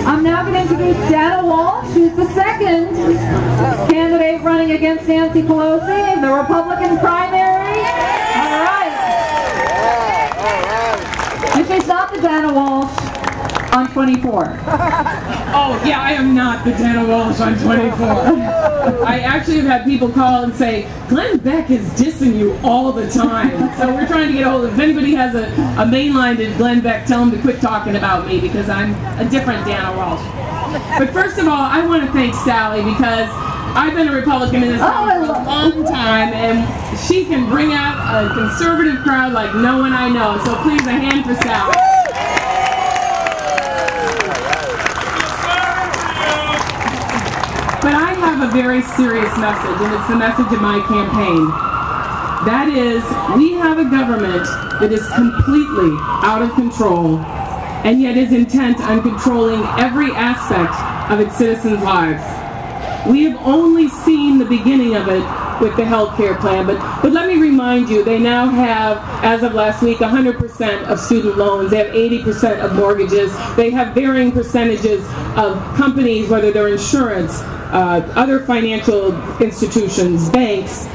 I'm now going to introduce Dana Walsh, who's the second candidate running against Nancy Pelosi in the Republican primary. All right. And she's not the Dana Walsh on 24. Oh, yeah, I am not the Dana Walsh on 24. I actually have had people call and say, Glenn Beck is dissing you all the time. So we're trying to get a hold of, if anybody has a main line to Glenn Beck, tell him to quit talking about me because I'm a different Dana Walsh. But first of all, I want to thank Sally because I've been a Republican in this town for a long time, and she can bring out a conservative crowd like no one I know. So please, a hand for Sally. But I have a very serious message, and it's the message of my campaign. That is, we have a government that is completely out of control, and yet is intent on controlling every aspect of its citizens' lives. We have only seen the beginning of it with the health care plan, but let me remind you, they now have, as of last week, 100% of student loans. They have 80% of mortgages. They have varying percentages of companies, whether they're insurance, other financial institutions, banks,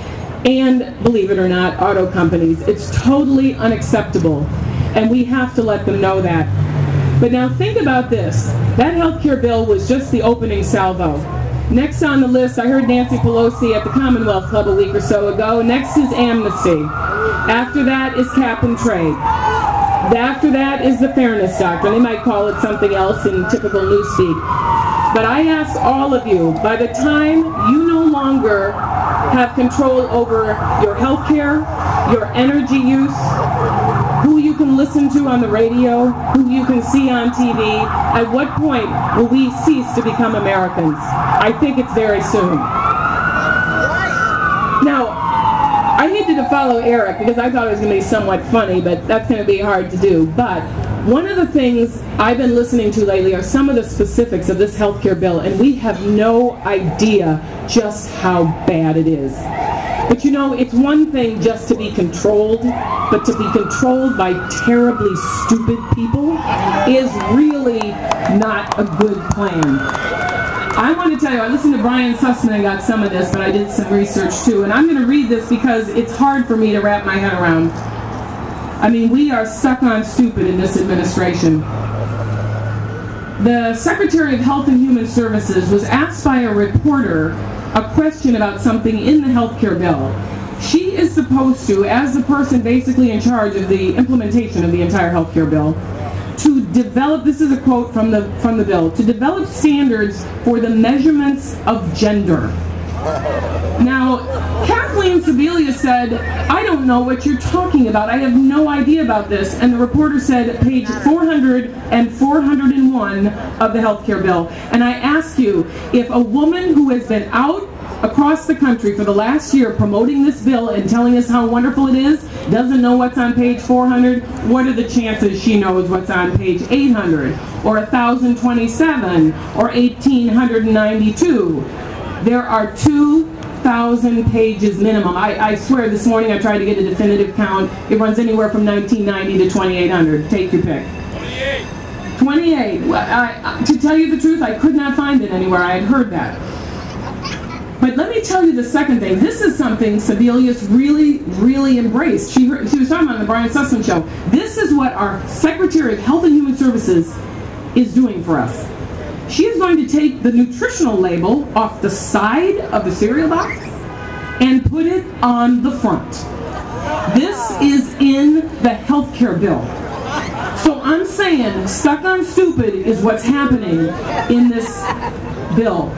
and, believe it or not, auto companies. It's totally unacceptable, and we have to let them know that. But now think about this. That health care bill was just the opening salvo. Next on the list, I heard Nancy Pelosi at the Commonwealth Club a week or so ago. Next is amnesty. After that is cap and trade. After that is the fairness doctrine. They might call it something else in typical newspeak. But I ask all of you, by the time you no longer have control over your health care, your energy use, who you can listen to on the radio, who you can see on TV, at what point will we cease to become Americans? I think it's very soon. Now, I needed to follow Eric because I thought it was going to be somewhat funny, but that's going to be hard to do. But one of the things I've been listening to lately are some of the specifics of this health care bill, and we have no idea just how bad it is. But you know, it's one thing just to be controlled, but to be controlled by terribly stupid people is really not a good plan. I want to tell you, I listened to Brian Sussman and got some of this, but I did some research too, and I'm going to read this because it's hard for me to wrap my head around. I mean, we are stuck on stupid in this administration. The Secretary of Health and Human Services was asked by a reporter a question about something in the health care bill. She is supposed to, as the person basically in charge of the implementation of the entire health care bill, to develop, this is a quote from the bill, to develop standards for the measurements of gender. Now, Kathleen Sebelius said, I don't know what you're talking about. I have no idea about this. And the reporter said, page 400 and 401 of the health care bill. And I ask you, if a woman who has been out across the country for the last year promoting this bill and telling us how wonderful it is, doesn't know what's on page 400, what are the chances she knows what's on page 800, or 1027, or 1892? There are 2,000 pages minimum. I swear this morning I tried to get a definitive count. It runs anywhere from 1990 to 2800. Take your pick. 28. To tell you the truth, I could not find it anywhere. I had heard that. But let me tell you the second thing. This is something Sebelius really, really embraced. She was talking about on the Brian Sussman show. This is what our Secretary of Health and Human Services is doing for us. She is going to take the nutritional label off the side of the cereal box and put it on the front. This is in the health care bill. So I'm saying stuck on stupid is what's happening in this bill.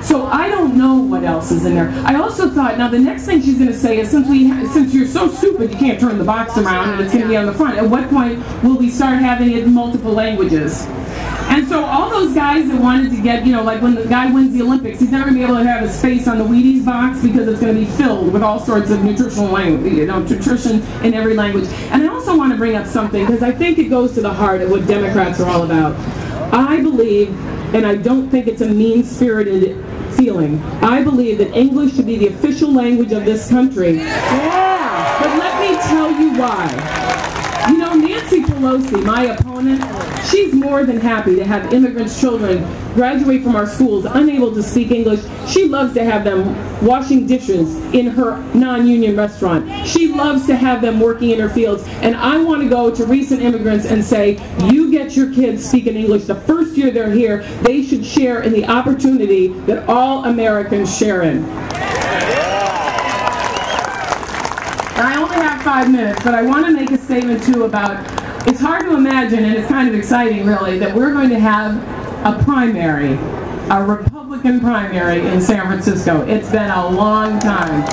So I don't know what else is in there. I also thought, now the next thing she's going to say is, since you're so stupid you can't turn the box around and it's going to be on the front, at what point will we start having it in multiple languages? And so all those guys that wanted to get, like when the guy wins the Olympics, he's never going to be able to have his face on the Wheaties box because it's going to be filled with all sorts of nutritional language, nutrition in every language. And I also want to bring up something because I think it goes to the heart of what Democrats are all about. I believe, and I don't think it's a mean-spirited feeling, I believe that English should be the official language of this country. Yeah! But let me tell you why. Nancy Pelosi, my opponent, she's more than happy to have immigrants' children graduate from our schools unable to speak English. She loves to have them washing dishes in her non-union restaurant. She loves to have them working in her fields. And I want to go to recent immigrants and say, you get your kids speaking English the first year they're here. They should share in the opportunity that all Americans share in. I only have 5 minutes, but I want to make a statement too about, it's hard to imagine, and it's kind of exciting really, that we're going to have a primary, a Republican primary in San Francisco. It's been a long time.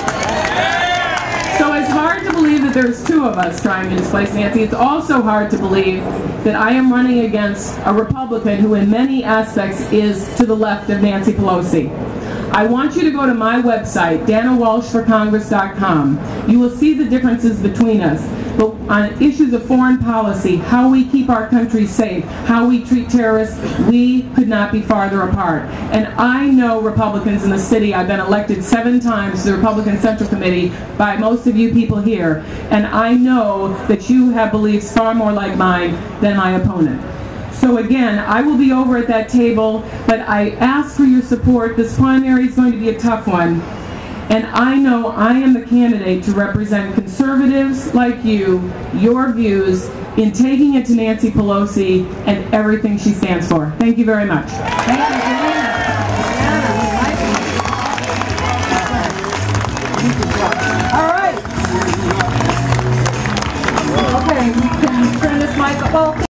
So it's hard to believe that there's 2 of us trying to displace Nancy. It's also hard to believe that I am running against a Republican who in many aspects is to the left of Nancy Pelosi. I want you to go to my website, danawalshforcongress.com. You will see the differences between us. But on issues of foreign policy, how we keep our country safe, how we treat terrorists, we could not be farther apart. And I know Republicans in the city. I've been elected 7 times to the Republican Central Committee by most of you people here. And I know that you have beliefs far more like mine than my opponent. So again, I will be over at that table, but I ask for your support. This primary is going to be a tough one. And I know I am the candidate to represent conservatives like you, your views, in taking it to Nancy Pelosi and everything she stands for. Thank you very much. Thank you, all right. Okay, we can turn this mic up.